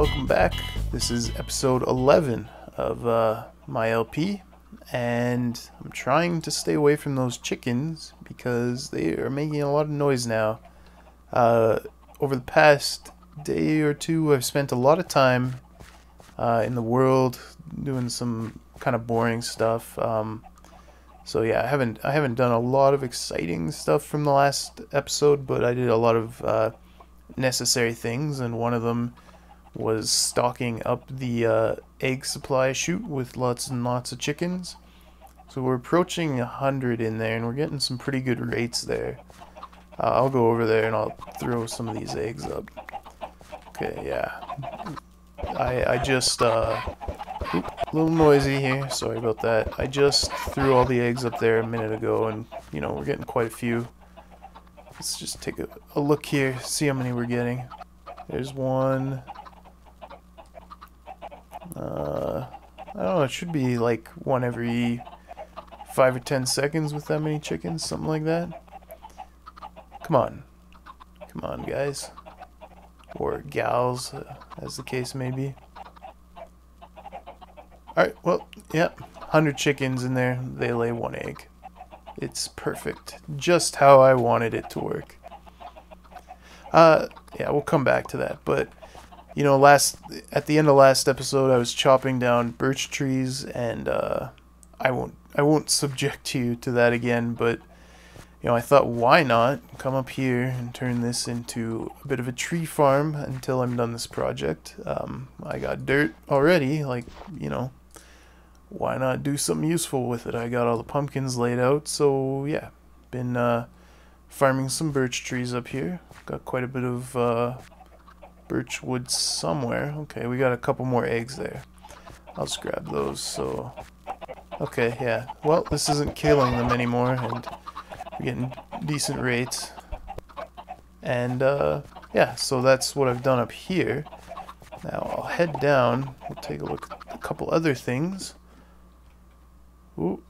welcome back. This is episode 11 of my LP, and I'm trying to stay away from those chickens because they are making a lot of noise now. Over the past day or two, I've spent a lot of time in the world doing some kind of boring stuff. So yeah, I haven't done a lot of exciting stuff from the last episode, but I did a lot of necessary things, and one of them was stocking up the egg supply chute with lots and lots of chickens. So we're approaching 100 in there, and we're getting some pretty good rates there. I'll go over there and I'll throw some of these eggs up. Okay, yeah. I just, a little noisy here, sorry about that. I just threw all the eggs up there a minute ago, and, you know, we're getting quite a few. Let's just take a look here, see how many we're getting. There's one. I don't know, it should be like one every 5 or 10 seconds with that many chickens, something like that. Come on, guys, or gals, as the case may be. Alright, well, yeah, 100 chickens in there, they lay one egg. It's perfect, just how I wanted it to work. Yeah, we'll come back to that, but you know, at the end of last episode, I was chopping down birch trees, and I won't subject you to that again. But you know, I thought, why not come up here and turn this into a bit of a tree farm until I'm done this project. I got dirt already, like, you know, why not do something useful with it? I got all the pumpkins laid out, so yeah, been farming some birch trees up here. Got quite a bit of birch wood somewhere. Okay, we got a couple more eggs there. I'll just grab those. So, okay, yeah. Well, this isn't killing them anymore, and we're getting decent rates. And yeah, so that's what I've done up here. Now I'll head down. We'll take a look at a couple other things. Ooh.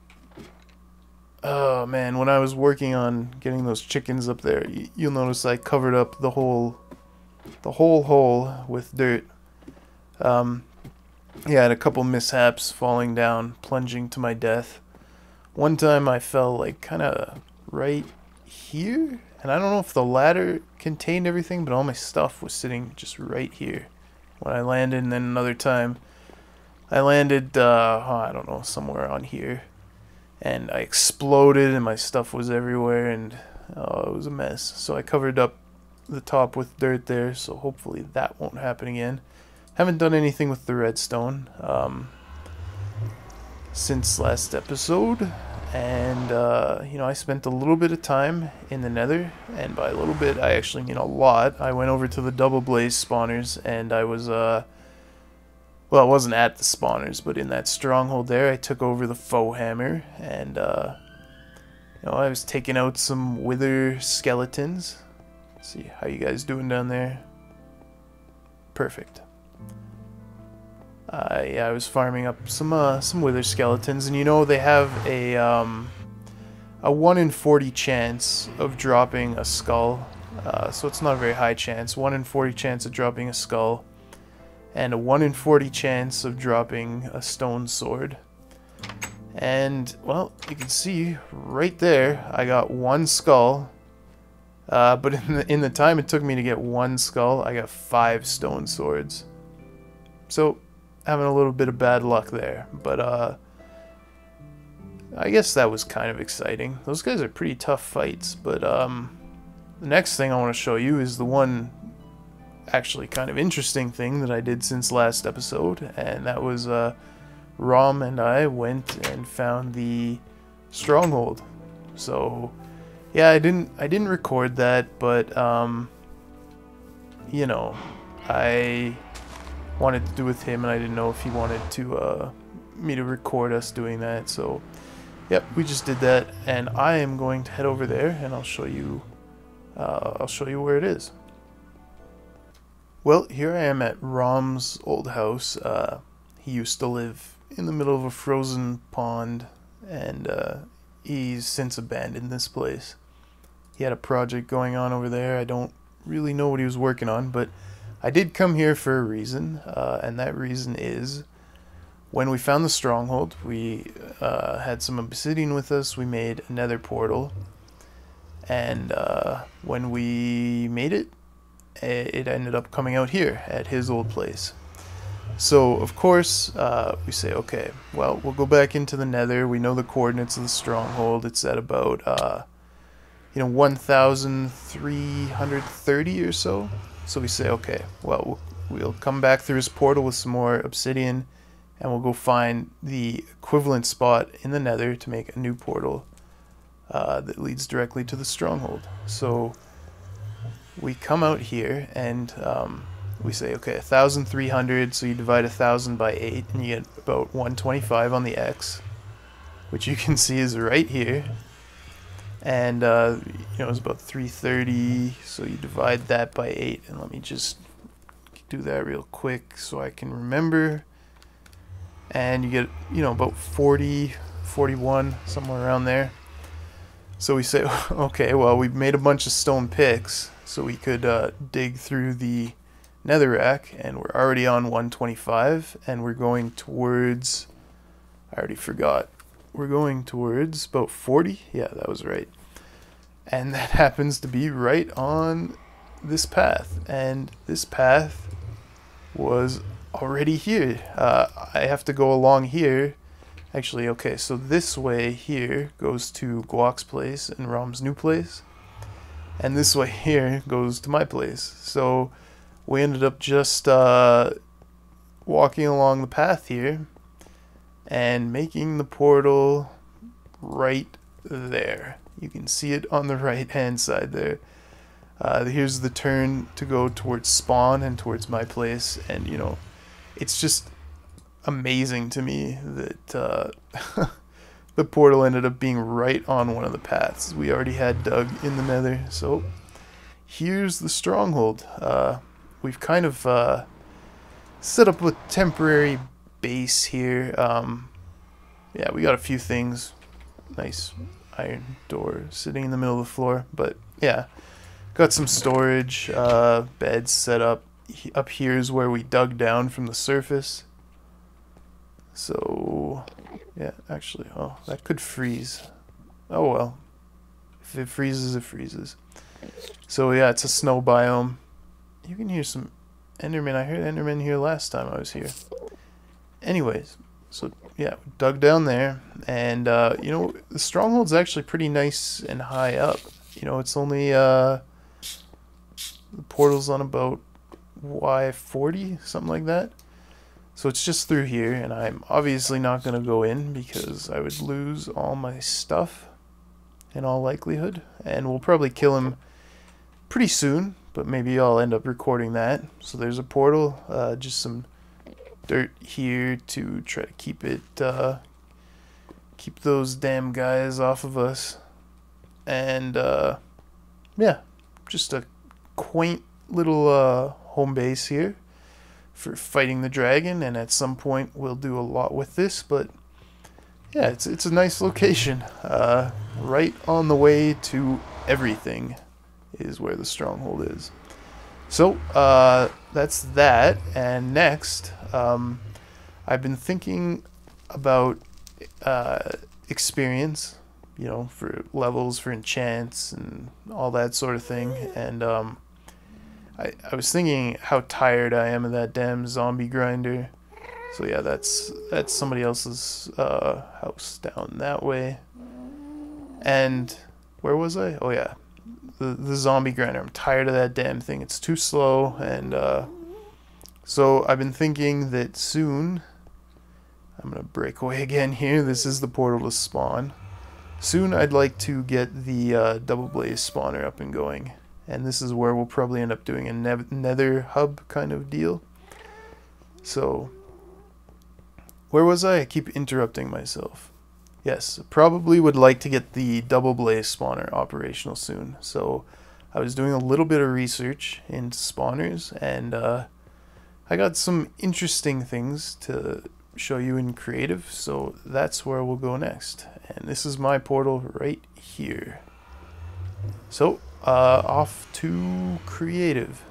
Oh man, when I was working on getting those chickens up there, you'll notice I covered up the whole hole with dirt. Yeah, I had a couple mishaps, falling down, plunging to my death. One time I fell like kind of right here, and I don't know if the ladder contained everything, but all my stuff was sitting just right here when I landed. And then another time I landed, I don't know, somewhere on here, and I exploded and my stuff was everywhere, and it was a mess. So I covered up the top with dirt there, so hopefully that won't happen again. Haven't done anything with the redstone since last episode, and you know, I spent a little bit of time in the nether, and by a little bit I actually mean a lot. I went over to the double blaze spawners, and I was well, I wasn't at the spawners, but in that stronghold there I took over the faux hammer, and you know, I was taking out some wither skeletons. See how you guys doing down there? Perfect. Yeah, I was farming up some wither skeletons, and you know, they have a 1 in 40 chance of dropping a skull. So it's not a very high chance. 1 in 40 chance of dropping a skull, and a 1 in 40 chance of dropping a stone sword. And well, you can see right there, I got 1 skull. But in the time it took me to get 1 skull, I got 5 stone swords. So, having a little bit of bad luck there. But, I guess that was kind of exciting. Those guys are pretty tough fights. But, the next thing I want to show you is the one actually kind of interesting thing that I did since last episode. And that was, Rom and I went and found the Stronghold. So yeah, I didn't record that, but you know, I wanted to do with him, and I didn't know if he wanted to me to record us doing that. So yep, we just did that, and I am going to head over there, and I'll show you where it is. Well, here I am at Rom's old house. He used to live in the middle of a frozen pond, and he's since abandoned this place. He had a project going on over there. I don't really know what he was working on, but I did come here for a reason, and that reason is when we found the Stronghold, we had some obsidian with us. We made a nether portal, and when we made it, it ended up coming out here at his old place. So, of course, we say, okay, well, we'll go back into the nether. We know the coordinates of the Stronghold. It's at about, 1,330 or so. So we say, okay, well, we'll come back through his portal with some more obsidian, and we'll go find the equivalent spot in the nether to make a new portal that leads directly to the Stronghold. So we come out here, and we say, okay, 1,300, so you divide 1,000 by 8, and you get about 125 on the X, which you can see is right here. And, it's about 330, so you divide that by 8, and let me just do that real quick so I can remember. And you get, about 40, 41, somewhere around there. So we say, okay, well, we've made a bunch of stone picks, so we could dig through the netherrack, and we're already on 125, and we're going towards, I already forgot, we're going towards about 40. Yeah, that was right. And that happens to be right on this path, and this path was already here. I have to go along here. Actually, okay, so this way here goes to Guac's place and Rom's new place, and this way here goes to my place. So we ended up just walking along the path here and making the portal right there. You can see it on the right hand side there. Here's the turn to go towards spawn and towards my place, and it's just amazing to me that the portal ended up being right on one of the paths we already had dug in the nether. So here's the Stronghold. We've kind of set up a temporary base here. Yeah, we got a few things. Nice iron door sitting in the middle of the floor, but yeah, got some storage, beds set up. Up here is where we dug down from the surface. So yeah, actually, oh, that could freeze. Oh well, if it freezes, it freezes. So yeah, it's a snow biome. You can hear some Enderman. I heard Enderman here last time I was here. Anyways, so yeah, we dug down there, and the Stronghold's actually pretty nice and high up. It's only the portal's on about Y40, something like that. So it's just through here, and I'm obviously not going to go in because I would lose all my stuff in all likelihood, and we'll probably kill him pretty soon, but maybe I'll end up recording that. So there's a portal, just some dirt here to try to keep it, keep those damn guys off of us. And yeah, just a quaint little home base here for fighting the dragon, and at some point we'll do a lot with this, but yeah, it's a nice location. Right on the way to everything is where the Stronghold is. So that's that, and next I've been thinking about experience, for levels, for enchants and all that sort of thing, and I was thinking how tired I am of that damn zombie grinder. So yeah, that's somebody else's house down that way. And where was I? Oh yeah, the zombie grinder. I'm tired of that damn thing. It's too slow, and so I've been thinking that soon I'm gonna break away again here. This is the portal to spawn. Soon I'd like to get the double blaze spawner up and going. And this is where we'll probably end up doing a nether hub kind of deal. So, where was I? I keep interrupting myself. Yes, probably would like to get the double blaze spawner operational soon. So, I was doing a little bit of research into spawners, and I got some interesting things to show you in creative. So, that's where we'll go next. And this is my portal right here. So, off to creative.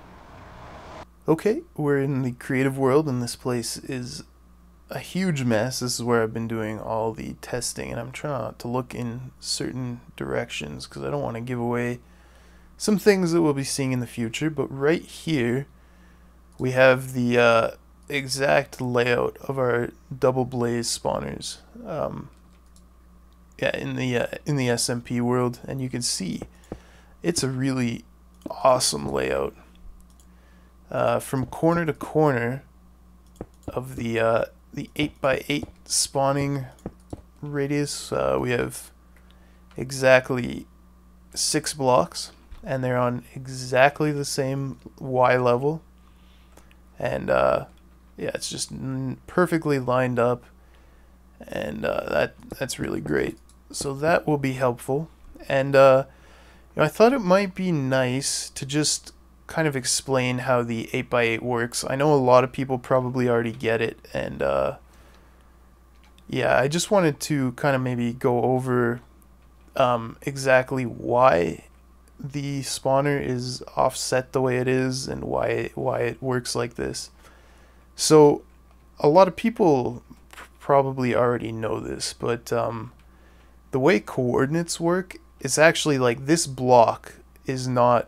Okay, we're in the creative world, and this place is a huge mess. This is where I've been doing all the testing, and I'm trying not to look in certain directions because I don't want to give away some things that we'll be seeing in the future. But right here, we have the exact layout of our double blaze spawners. Yeah, in the SMP world, and you can see it's a really awesome layout. From corner to corner of the 8x8 spawning radius, we have exactly 6 blocks, and they're on exactly the same Y level, and yeah, it's just perfectly lined up, and that's really great. So that will be helpful, and you know, I thought it might be nice to just kind of explain how the 8x8 works. I know a lot of people probably already get it, and yeah, I just wanted to kind of maybe go over exactly why the spawner is offset the way it is and why it works like this. So a lot of people probably already know this, but the way coordinates work, it's actually like this block is not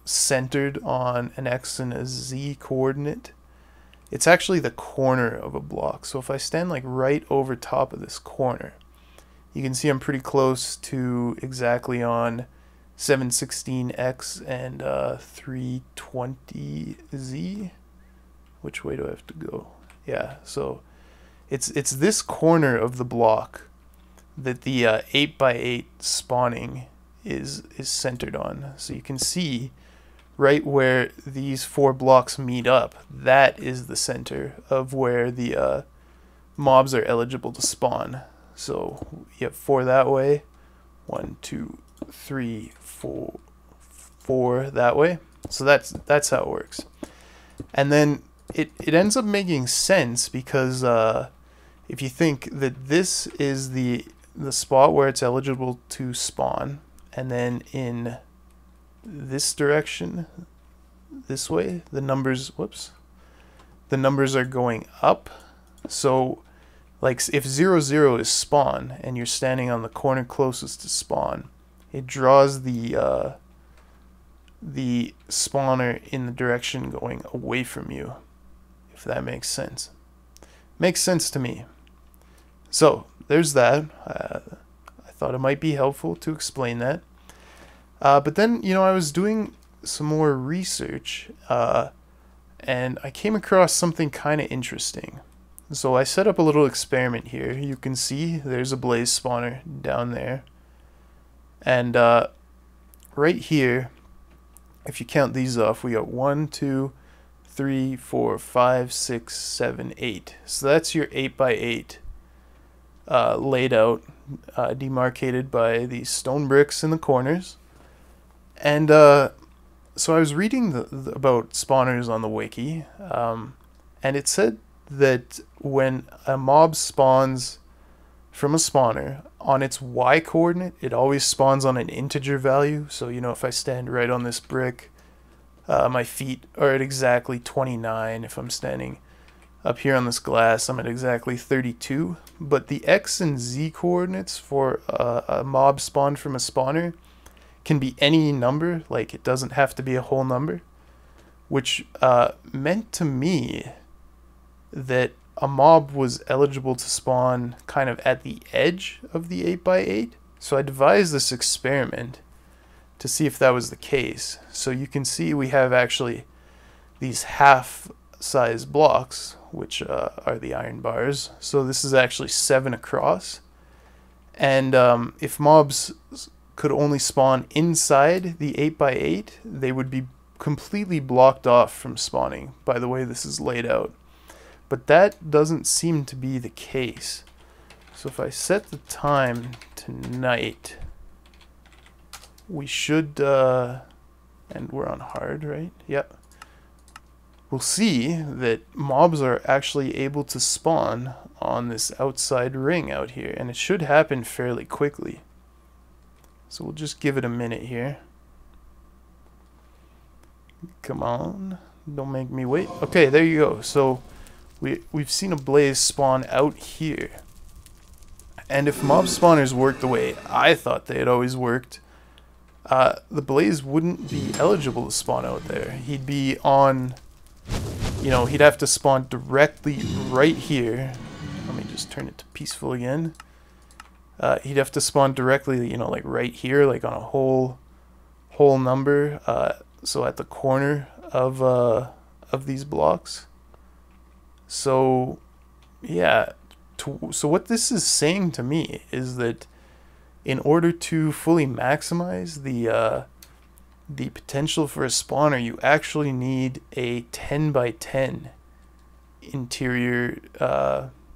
centered on an X and a Z coordinate. It's actually the corner of a block. So if I stand like right over top of this corner, you can see I'm pretty close to exactly on 716X and 320Z. Which way do I have to go? Yeah, so it's this corner of the block that the 8x8 spawning is centered on. So you can see right where these 4 blocks meet up, that is the center of where the mobs are eligible to spawn. So you have 4 that way, 1, 2, 3, 4, 4 that way. So that's how it works. And then it ends up making sense because if you think that this is the spot where it's eligible to spawn, and then in this direction, this way, the numbers are going up. So like if 0, 0 is spawn and you're standing on the corner closest to spawn, it draws the spawner in the direction going away from you, if that makes sense. Makes sense to me. So there's that. I thought it might be helpful to explain that. But then, you know, I was doing some more research, and I came across something kind of interesting. So I set up a little experiment here. You can see there's a blaze spawner down there. And right here, if you count these off, we got 1, 2, 3, 4, 5, 6, 7, 8. So that's your 8x8 laid out, demarcated by these stone bricks in the corners. And so I was reading about spawners on the wiki, and it said that when a mob spawns from a spawner on its Y coordinate, it always spawns on an integer value. So, you know, if I stand right on this brick, my feet are at exactly 29. If I'm standing up here on this glass, I'm at exactly 32. But the X and Z coordinates for a mob spawned from a spawner can be any number. Like, it doesn't have to be a whole number, which meant to me that a mob was eligible to spawn kind of at the edge of the 8x8. So I devised this experiment to see if that was the case. So you can see we have actually these half-size blocks, which are the iron bars. So this is actually 7 across. And if mobs could only spawn inside the 8x8, they would be completely blocked off from spawning by the way this is laid out. But that doesn't seem to be the case. So if I set the time to night, we should, and we're on hard, right? Yep. We'll see that mobs are actually able to spawn on this outside ring out here, and it should happen fairly quickly. So we'll just give it a minute here. Come on. Don't make me wait. Okay, there you go. So we've seen a blaze spawn out here. And if mob spawners worked the way I thought they had always worked, the blaze wouldn't be eligible to spawn out there. He'd be on, you know, he'd have to spawn directly right here. Let me just turn it to peaceful again. He'd have to spawn directly, you know, like right here, like on a whole number. So at the corner of these blocks. So yeah. So what this is saying to me is that in order to fully maximize the potential for a spawner, you actually need a 10 by 10 interior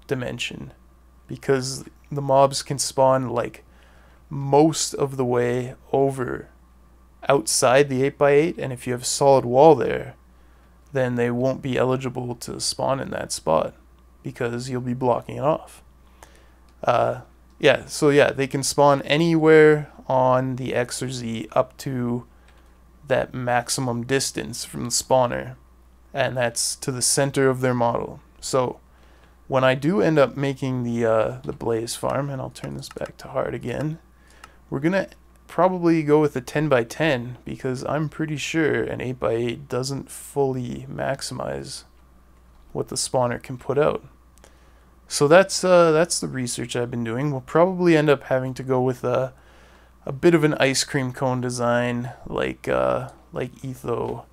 dimension, because the mobs can spawn like most of the way over outside the 8 by 8, and if you have a solid wall there, then they won't be eligible to spawn in that spot because you'll be blocking it off. Yeah, so yeah, they can spawn anywhere on the X or Z up to that maximum distance from the spawner, and that's to the center of their model. So when I do end up making the blaze farm, and I'll turn this back to hard again, we're gonna probably go with a 10 by 10 because I'm pretty sure an 8 by 8 doesn't fully maximize what the spawner can put out. So that's the research I've been doing. We'll probably end up having to go with a bit of an ice cream cone design like Etho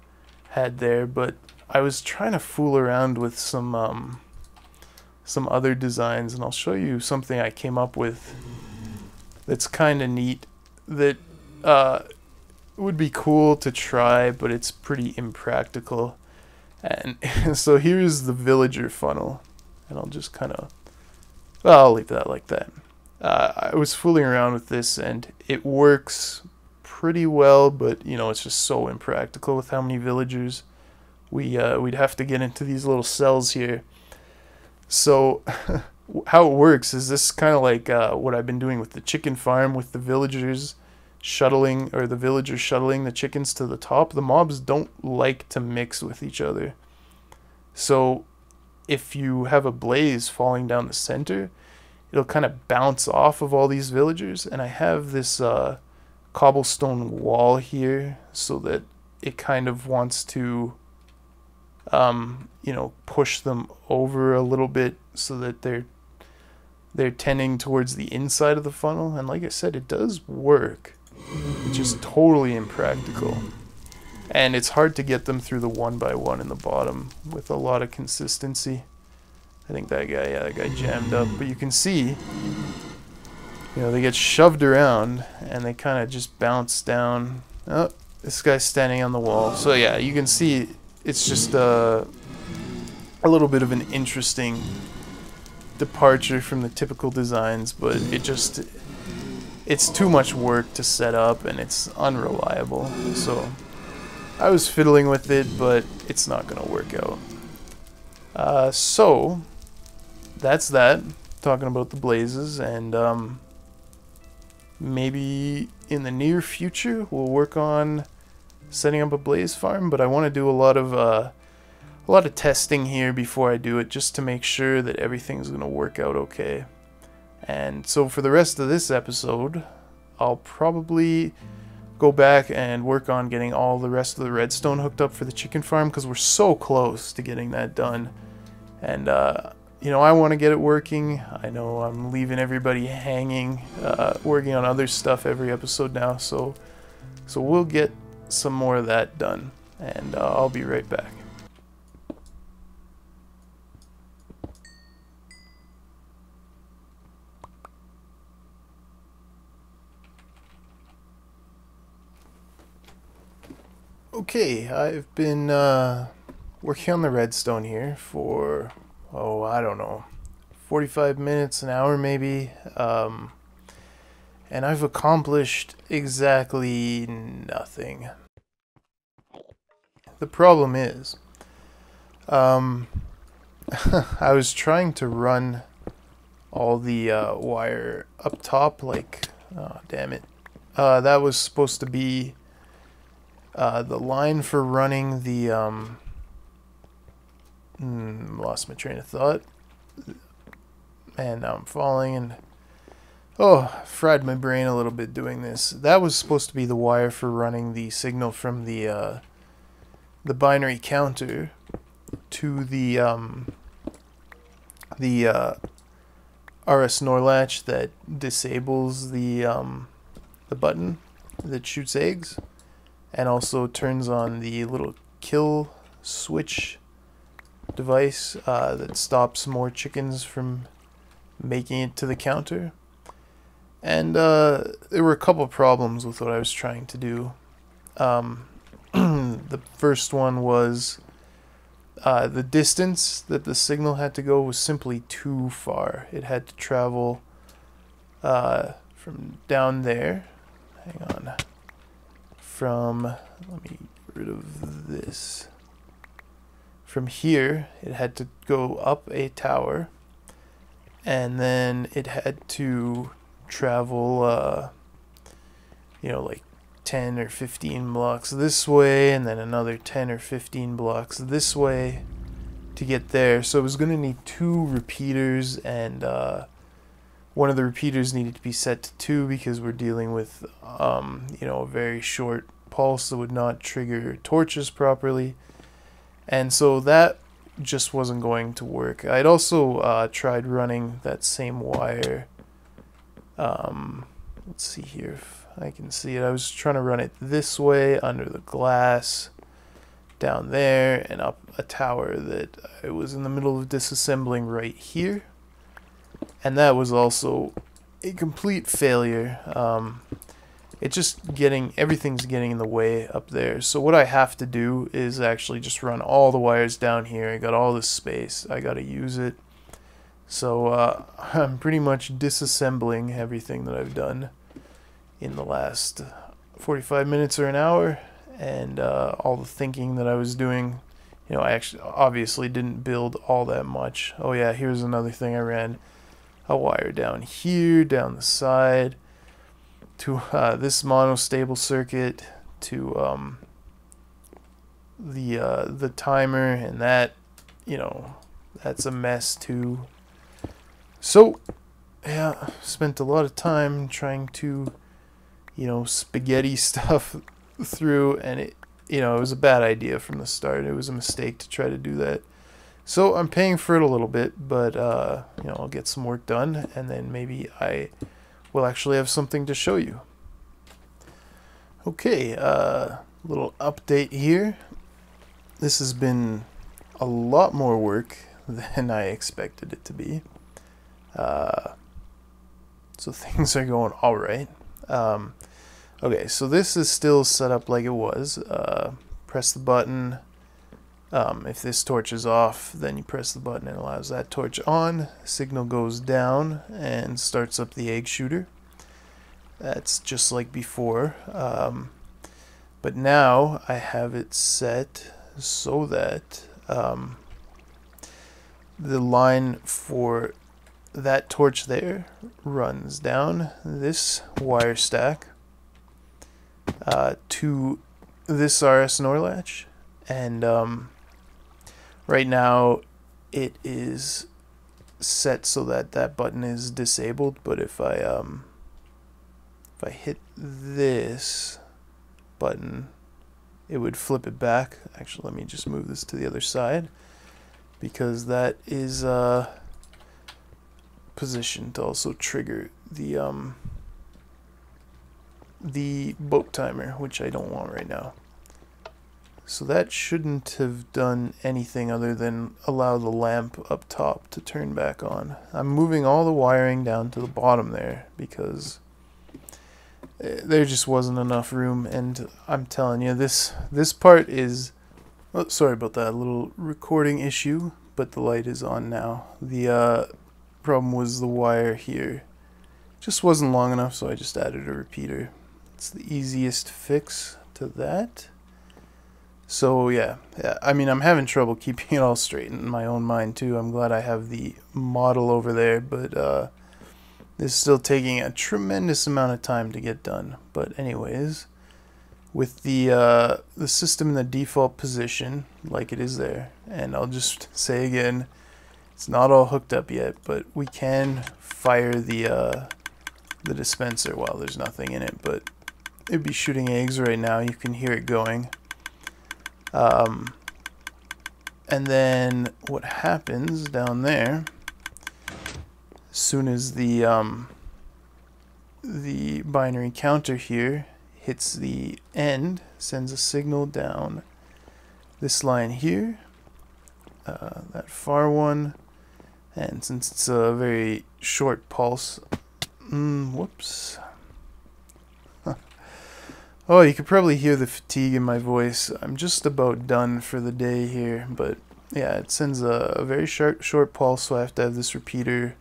had there, but I was trying to fool around with some other designs, and I'll show you something I came up with that's kind of neat, that would be cool to try, but it's pretty impractical. And so here's the villager funnel, and I'll just kind of, well, I'll leave that like that. I was fooling around with this, and it works pretty well, but you know, it's just so impractical with how many villagers we'd have to get into these little cells here. So how it works is this kind of like what I've been doing with the chicken farm, with the villagers shuttling, or the villagers shuttling the chickens to the top. The mobs don't like to mix with each other. So if you have a blaze falling down the center, it'll kind of bounce off of all these villagers, and I have this cobblestone wall here so that it kind of wants to you know, push them over a little bit so that they're tending towards the inside of the funnel. And like I said, it does work. It's just totally impractical, and it's hard to get them through the 1 by 1 in the bottom with a lot of consistency. I think that guy jammed up, but you can see, you know, they get shoved around and they kind of just bounce down. Oh, this guy's standing on the wall. So yeah, you can see it's just a little bit of an interesting departure from the typical designs, but it's too much work to set up, and it's unreliable. So I was fiddling with it, but it's not gonna work out. So that's that, talking about the blazes, and maybe in the near future we'll work on setting up a blaze farm, but I want to do a lot of testing here before I do it, just to make sure that everything's gonna work out okay. And so for the rest of this episode, I'll probably go back and work on getting all the rest of the redstone hooked up for the chicken farm, because we're so close to getting that done. And you know, I want to get it working. I know I'm leaving everybody hanging, working on other stuff every episode now, so we'll get some more of that done, and I'll be right back. Okay, I've been working on the redstone here for, oh, I don't know, 45 minutes, an hour maybe, and I've accomplished exactly nothing. The problem is, I was trying to run all the wire up top, like, oh, damn it, that was supposed to be The line for running the lost my train of thought, and now I'm falling, and fried my brain a little bit doing this. That was supposed to be the wire for running the signal from the binary counter to the RS NOR latch that disables the button that shoots eggs, and also turns on the little kill switch device that stops more chickens from making it to the counter. And there were a couple problems with what I was trying to do. The first one was the distance that the signal had to go was simply too far. It had to travel from down there. Hang on. Let me get rid of this. From here, it had to go up a tower, and then it had to travel, like 10 or 15 blocks this way, and then another 10 or 15 blocks this way to get there. So it was going to need 2 repeaters, and one of the repeaters needed to be set to 2 because we're dealing with a very short pulse that would not trigger torches properly. And so that just wasn't going to work. I'd also tried running that same wire. Let's see here if I can see it. I was trying to run it this way under the glass, down there, and up a tower that I was in the middle of disassembling right here. And that was also a complete failure. Everything's getting in the way up there. So what I have to do is actually just run all the wires down here. I got all this space. I got to use it. So I'm pretty much disassembling everything that I've done in the last 45 minutes or an hour, and all the thinking that I was doing. I actually obviously didn't build all that much. Oh yeah, here's another thing. I ran a wire down here, down the side, to this monostable circuit, to the timer, and that, that's a mess too. So yeah, spent a lot of time trying to spaghetti stuff through, and it was a bad idea from the start. It was a mistake to try to do that. So I'm paying for it a little bit, but I'll get some work done, and then maybe I will actually have something to show you. Okay, little update here. This has been a lot more work than I expected it to be. So things are going all right. Okay, so this is still set up like it was. Press the button. If this torch is off, then you press the button and it allows that torch on. Signal goes down and starts up the egg shooter. That's just like before. But now I have it set so that the line for that torch there runs down this wire stack to this RS NOR latch, and right now it is set so that that button is disabled, but if I hit this button, it would flip it back. Actually, let me just move this to the other side, because that is positioned to also trigger the boat timer, which I don't want right now. So that shouldn't have done anything other than allow the lamp up top to turn back on. I'm moving all the wiring down to the bottom there because there just wasn't enough room, and I'm telling you, this part is... Oh, sorry about that little recording issue, but the light is on now. The problem was the wire here just wasn't long enough, so I just added a repeater. It's the easiest fix to that. So yeah, I mean, I'm having trouble keeping it all straight in my own mind too. I'm glad I have the model over there, but this is still taking a tremendous amount of time to get done. But anyways, with the system in the default position like it is there. And I'll just say again, it's not all hooked up yet, but we can fire the dispenser while there's nothing in it, but it'd be shooting eggs right now. You can hear it going. And then what happens down there, as soon as the binary counter here hits the end, sends a signal down this line here, that far one, and since it's a very short pulse, whoops. Oh, you could probably hear the fatigue in my voice. I'm just about done for the day here, but yeah, it sends a very short pulse, so I have to have this repeater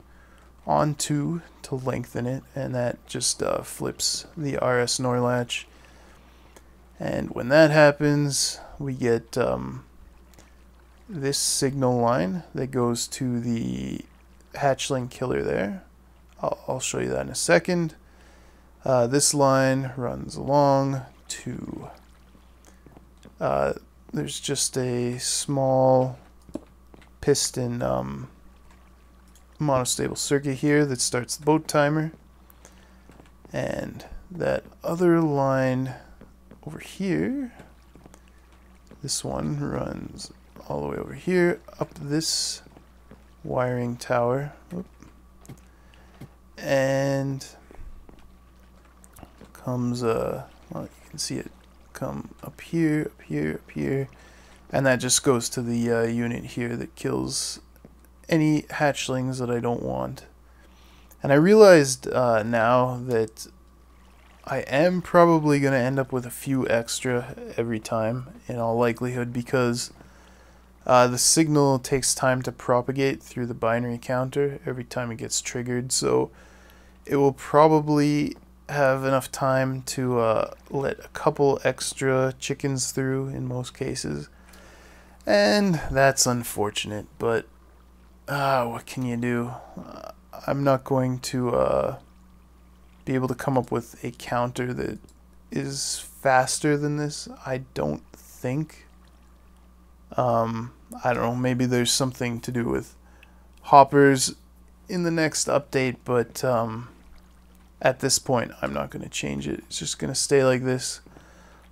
on 2 to lengthen it, and that just flips the RS NOR latch. And when that happens, we get this signal line that goes to the hatchling killer there. I'll show you that in a second. This line runs along to, there's just a small piston monostable circuit here that starts the boat timer, and that other line over here, this one runs all the way over here up this wiring tower. Oop. And comes well, you can see it come up here, up here, up here, and that just goes to the unit here that kills any hatchlings that I don't want. And I realized now that I am probably going to end up with a few extra every time in all likelihood, because the signal takes time to propagate through the binary counter every time it gets triggered, so it will probably have enough time to let a couple extra chickens through in most cases, and that's unfortunate, but what can you do? I'm not going to be able to come up with a counter that is faster than this, I don't think. I don't know, maybe there's something to do with hoppers in the next update, but at this point I'm not going to change it. It's just going to stay like this.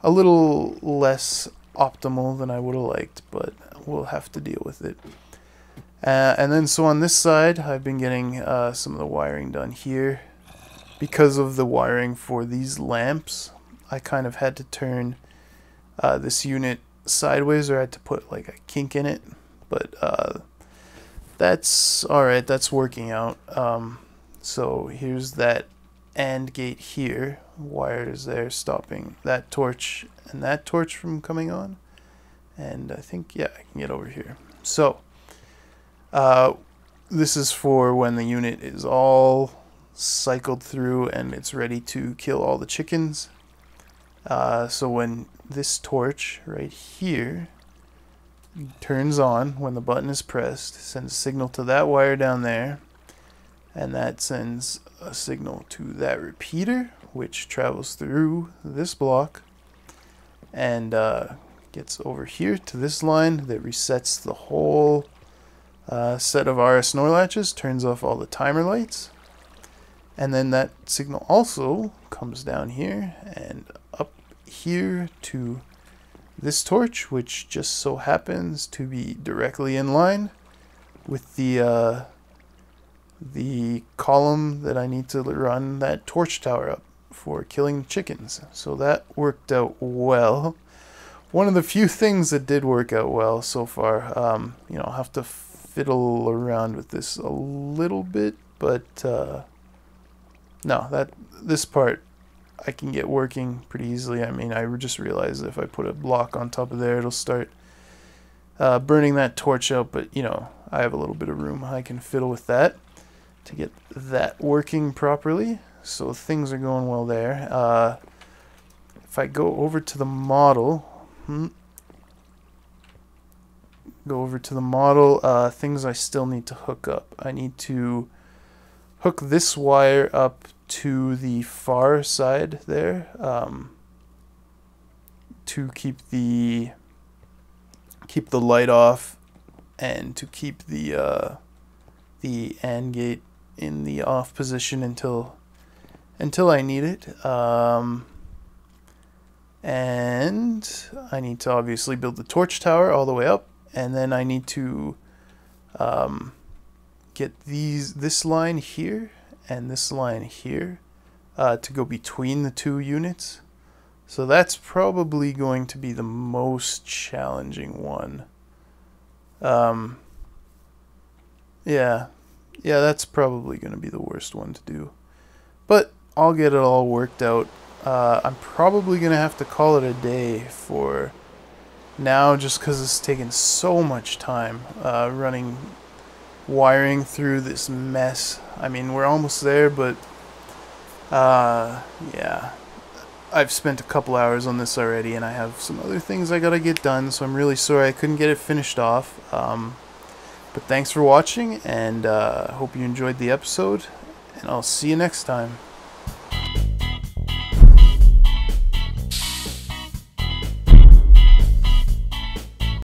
A little less optimal than I would have liked, but we'll have to deal with it. And then so on this side, I've been getting some of the wiring done here. Because of the wiring for these lamps, I kind of had to turn this unit sideways, or I had to put like a kink in it, but that's alright, that's working out. So here's that AND gate here, wires there stopping that torch and that torch from coming on, and I think, yeah, I can get over here. So this is for when the unit is all cycled through and it's ready to kill all the chickens. So when this torch right here turns on, when the button is pressed, sends a signal to that wire down there, and that sends a signal to that repeater, which travels through this block and gets over here to this line that resets the whole set of RS NOR latches, turns off all the timer lights, and then that signal also comes down here and up here to this torch, which just so happens to be directly in line with the column that I need to run that torch tower up for killing chickens. So that worked out well. One of the few things that did work out well so far. You know, I'll have to fiddle around with this a little bit, but no, this part I can get working pretty easily. I mean, I just realized if I put a block on top of there, it'll start burning that torch out, but you know, I have a little bit of room. I can fiddle with that to get that working properly. So things are going well there. If I go over to the model, things I still need to hook up. I need to hook this wire up to the far side there. to keep the light off and to keep the AND gate in the off position until I need it. And I need to obviously build the torch tower all the way up, and then I need to get this line here and this line here to go between the two units. So that's probably going to be the most challenging one. Yeah, that's probably going to be the worst one to do. But I'll get it all worked out. I'm probably going to have to call it a day for now, just because it's taken so much time wiring through this mess. I mean, we're almost there, but yeah, I've spent a couple hours on this already, and I have some other things I gotta get done, so I'm really sorry I couldn't get it finished off. But thanks for watching, and hope you enjoyed the episode, and I'll see you next time.